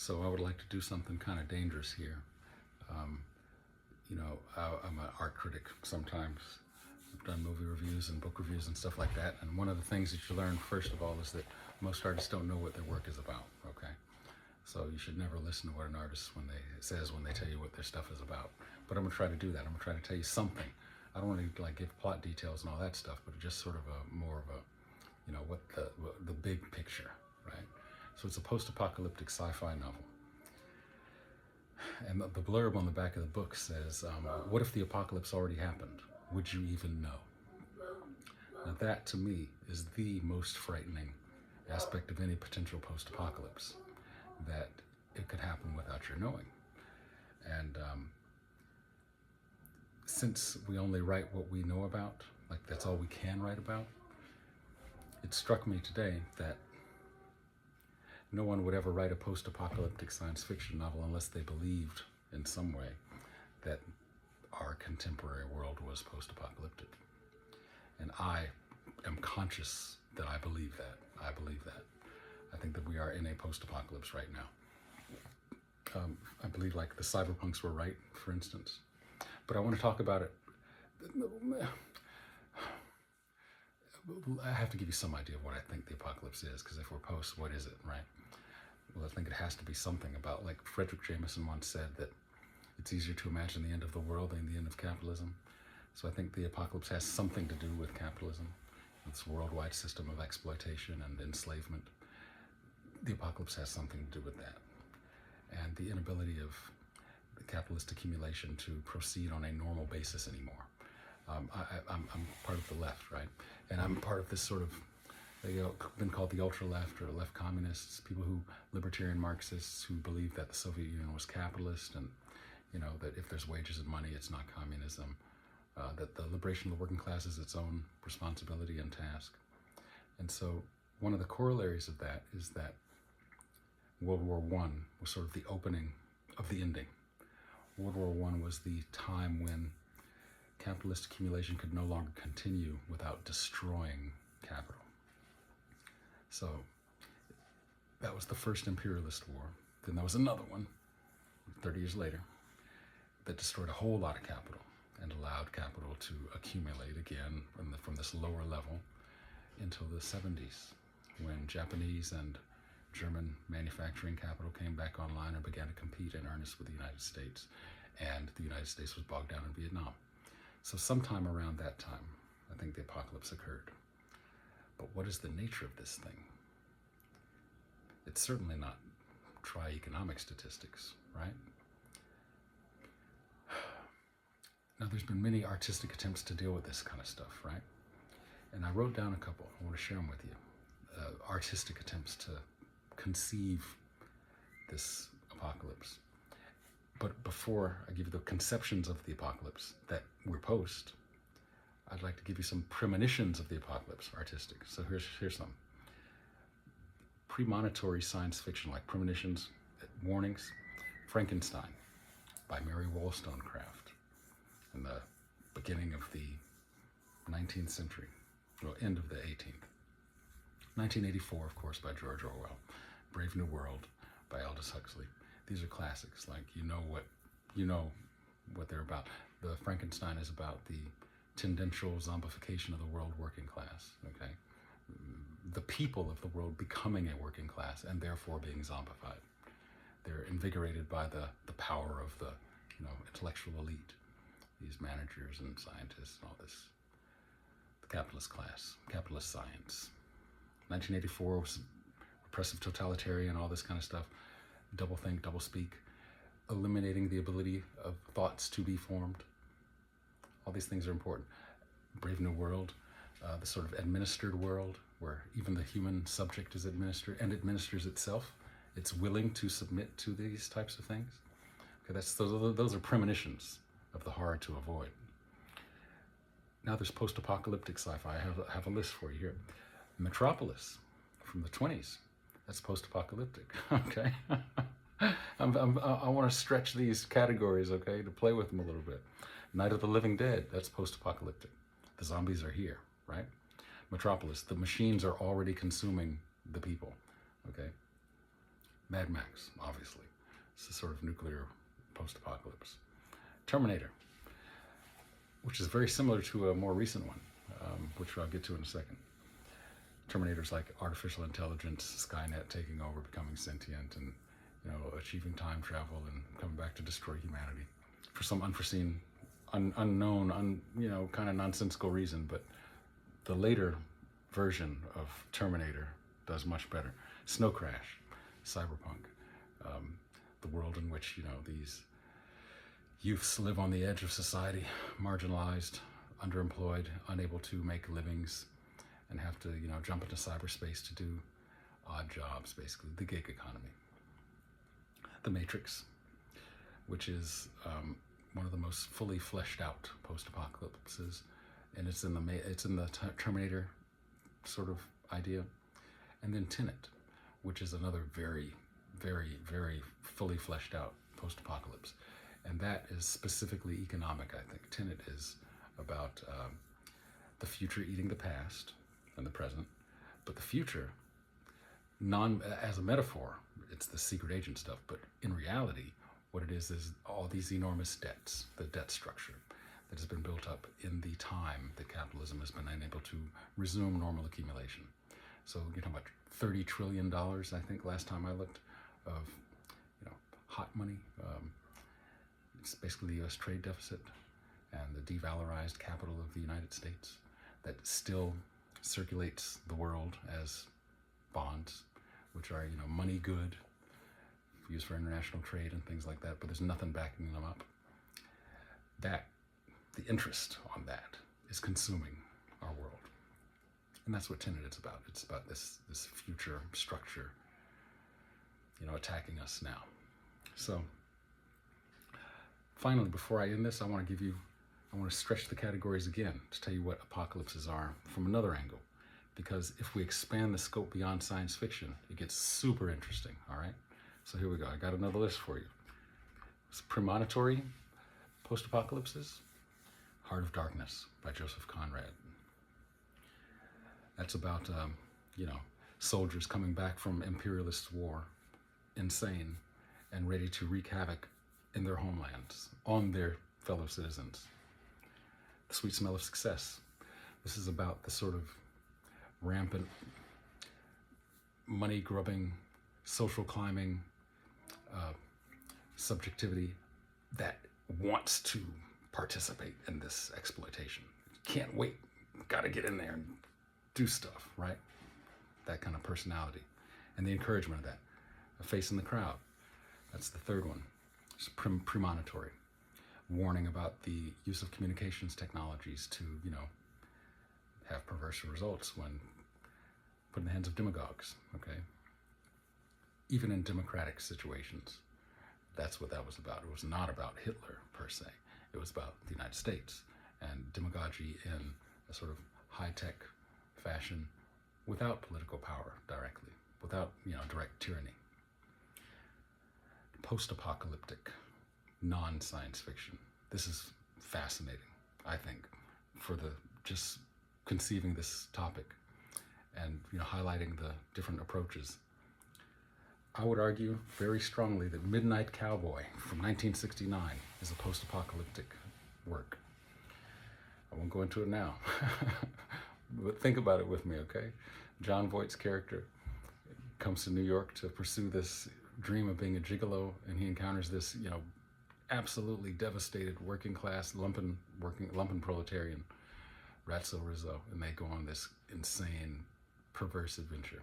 So I would like to do something kind of dangerous here. Um, I'm an art critic sometimes. I've done movie reviews and book reviews and stuff like that. And one of the things that you learn, first of all, is that most artists don't know what their work is about, okay? So you should never listen to what an artist says when they tell you what their stuff is about. But I'm gonna try to do that. I'm gonna try to tell you something. I don't want to give plot details and all that stuff, but just sort of more of a, what the big picture, right? So it's a post-apocalyptic sci-fi novel. And the blurb on the back of the book says, what if the apocalypse already happened? Would you even know? Now that, to me, is the most frightening aspect of any potential post-apocalypse, that it could happen without your knowing. And since we only write what we know about, like that's all we can write about, it struck me today that no one would ever write a post-apocalyptic science fiction novel unless they believed in some way that our contemporary world was post-apocalyptic. And I am conscious that I believe that. I believe that. I think that we are in a post-apocalypse right now. I believe like the cyberpunks were right, for instance. But I want to talk about it. I have to give you some idea of what I think the apocalypse is, because if we're post, what is it, right? Well, I think it has to be something about, like Frederick Jameson once said, that it's easier to imagine the end of the world than the end of capitalism. So I think the apocalypse has something to do with capitalism, this worldwide system of exploitation and enslavement. The apocalypse has something to do with that. And the inability of the capitalist accumulation to proceed on a normal basis anymore. I'm part of the left, right? And I'm part of this sort of, been called the ultra-left or left communists, people who, libertarian Marxists who believe that the Soviet Union was capitalist and, that if there's wages and money, it's not communism, that the liberation of the working class is its own responsibility and task. And so one of the corollaries of that is that World War I was sort of the opening of the ending. World War I was the time when capitalist accumulation could no longer continue without destroying capital. So that was the first imperialist war. Then there was another one, 30 years later, that destroyed a whole lot of capital and allowed capital to accumulate again from this lower level until the 70s, when Japanese and German manufacturing capital came back online and began to compete in earnest with the United States, and the United States was bogged down in Vietnam. So sometime around that time, I think the apocalypse occurred. But what is the nature of this thing? It's certainly not try economic statistics, right? Now, there's been many artistic attempts to deal with this kind of stuff, right? And I wrote down a couple. I want to share them with you. Artistic attempts to conceive this apocalypse. But before I give you the conceptions of the apocalypse that we're post, I'd like to give you some premonitions of the apocalypse, artistic. So here's some. Premonitory science fiction, like premonitions, warnings. Frankenstein by Mary Wollstonecraft in the beginning of the 19th century, well, end of the 18th. 1984, of course, by George Orwell. Brave New World by Aldous Huxley. These are classics, like you know what they're about. The Frankenstein is about the tendential zombification of the world working class, okay? The people of the world becoming a working class and therefore being zombified. They're invigorated by the power of the intellectual elite, these managers and scientists and all this. The capitalist class, capitalist science. 1984 was repressive totalitarian, all this kind of stuff. Double think, double speak, eliminating the ability of thoughts to be formed. All these things are important. Brave New World, the sort of administered world where even the human subject is administered and administers itself. It's willing to submit to these types of things. Okay, those are premonitions of the horror to avoid. Now there's post-apocalyptic sci-fi. I have a list for you here. Metropolis from the 20s. That's post-apocalyptic, okay? I want to stretch these categories, okay, to play with them a little bit. Night of the Living Dead, that's post-apocalyptic. The zombies are here, right? Metropolis, the machines are already consuming the people, okay? Mad Max, obviously. It's a sort of nuclear post-apocalypse. Terminator, which is very similar to a more recent one, which I'll get to in a second. Terminator's like artificial intelligence, Skynet taking over, becoming sentient, and achieving time travel and coming back to destroy humanity for some unforeseen, unknown, kind of nonsensical reason. But the later version of Terminator does much better. Snow Crash, cyberpunk, the world in which these youths live on the edge of society, marginalized, underemployed, unable to make livings, and have to jump into cyberspace to do odd jobs, basically the gig economy. The Matrix, which is one of the most fully fleshed out post-apocalypses, and it's in the Terminator sort of idea. And then Tenet, which is another very, very, very fully fleshed out post-apocalypse, and that is specifically economic. I think Tenet is about the future eating the past and the present, but the future, as a metaphor, it's the secret agent stuff, but in reality, what it is all these enormous debts, the debt structure that has been built up in the time that capitalism has been unable to resume normal accumulation. So you're talking about $30 trillion, I think, last time I looked, of hot money. It's basically the U.S. trade deficit and the devalorized capital of the United States that still circulates the world as bonds, which are money good, used for international trade and things like that, but there's nothing backing them up. The interest on that is consuming our world. And that's what Tenet is about. It's about this future structure, attacking us now. So finally, before I end this, I want to stretch the categories again to tell you what apocalypses are from another angle. Because if we expand the scope beyond science fiction, it gets super interesting, all right? So here we go. I got another list for you. It's premonitory post-apocalypses. Heart of Darkness by Joseph Conrad. That's about, soldiers coming back from imperialist war, insane, and ready to wreak havoc in their homelands, on their fellow citizens. The Sweet Smell of Success. This is about the sort of rampant, money-grubbing, social climbing subjectivity that wants to participate in this exploitation. Can't wait. Got to get in there and do stuff, right? That kind of personality. And the encouragement of that. A face in the crowd. That's the third one. It's premonitory. Warning about the use of communications technologies to, have perverse results when put in the hands of demagogues, okay? Even in democratic situations, that's what that was about. It was not about Hitler, per se. It was about the United States and demagogy in a sort of high-tech fashion without political power directly, without, direct tyranny. Post-apocalyptic, non-science fiction. This is fascinating, I think, for just conceiving this topic and highlighting the different approaches. I would argue very strongly that Midnight Cowboy from 1969 is a post-apocalyptic work. I won't go into it now, but think about it with me, okay? John Voight's character comes to New York to pursue this dream of being a gigolo, and he encounters this, absolutely devastated working class lumpen proletarian, Ratso Rizzo, and they go on this insane, perverse adventure,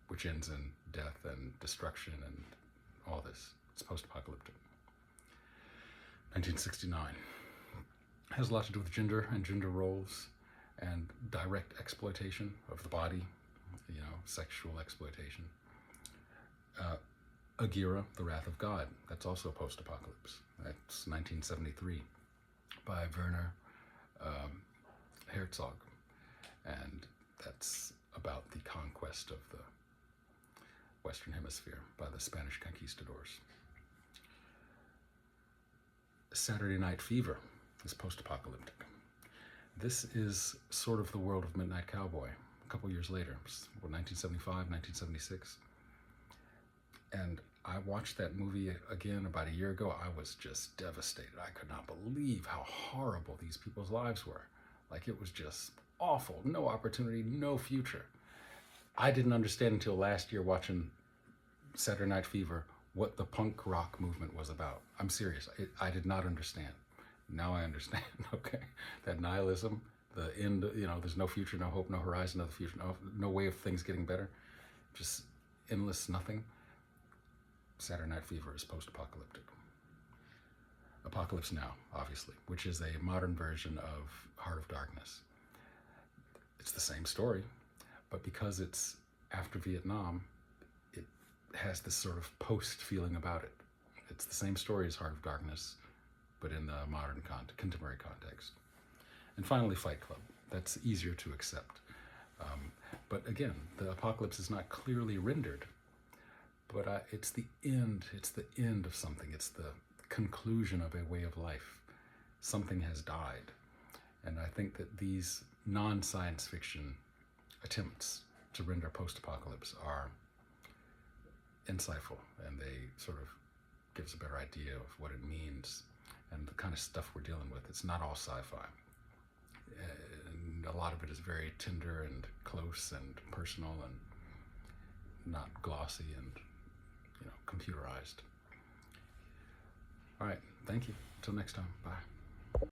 which ends in death and destruction and all this. It's post-apocalyptic. 1969 has a lot to do with gender and gender roles and direct exploitation of the body, sexual exploitation. Agira, The Wrath of God, that's also post-apocalypse. That's 1973 by Werner Herzog, and that's about the conquest of the Western Hemisphere by the Spanish conquistadors. Saturday Night Fever is post-apocalyptic. This is sort of the world of Midnight Cowboy, a couple years later, 1975, 1976. And I watched that movie again about a year ago. I was just devastated. I could not believe how horrible these people's lives were. Like, it was just awful. No opportunity, no future. I didn't understand until last year watching Saturday Night Fever what the punk rock movement was about. I'm serious. I did not understand. Now I understand. Okay, that nihilism, the end. There's no future, no hope, no horizon of the future, no way of things getting better. Just endless nothing. Saturday Night Fever is post-apocalyptic. Apocalypse Now, obviously, which is a modern version of Heart of Darkness. It's the same story, but because it's after Vietnam, it has this sort of post feeling about it. It's the same story as Heart of Darkness, but in the modern contemporary context. And finally, Fight Club. That's easier to accept. But again, the apocalypse is not clearly rendered, but it's the end. It's the end of something. It's the conclusion of a way of life. Something has died. And I think that these non-science fiction attempts to render post-apocalypse are insightful, and they sort of give us a better idea of what it means and the kind of stuff we're dealing with. It's not all sci-fi. And a lot of it is very tender and close and personal and not glossy and computerized. All right, thank you. Until next time, bye.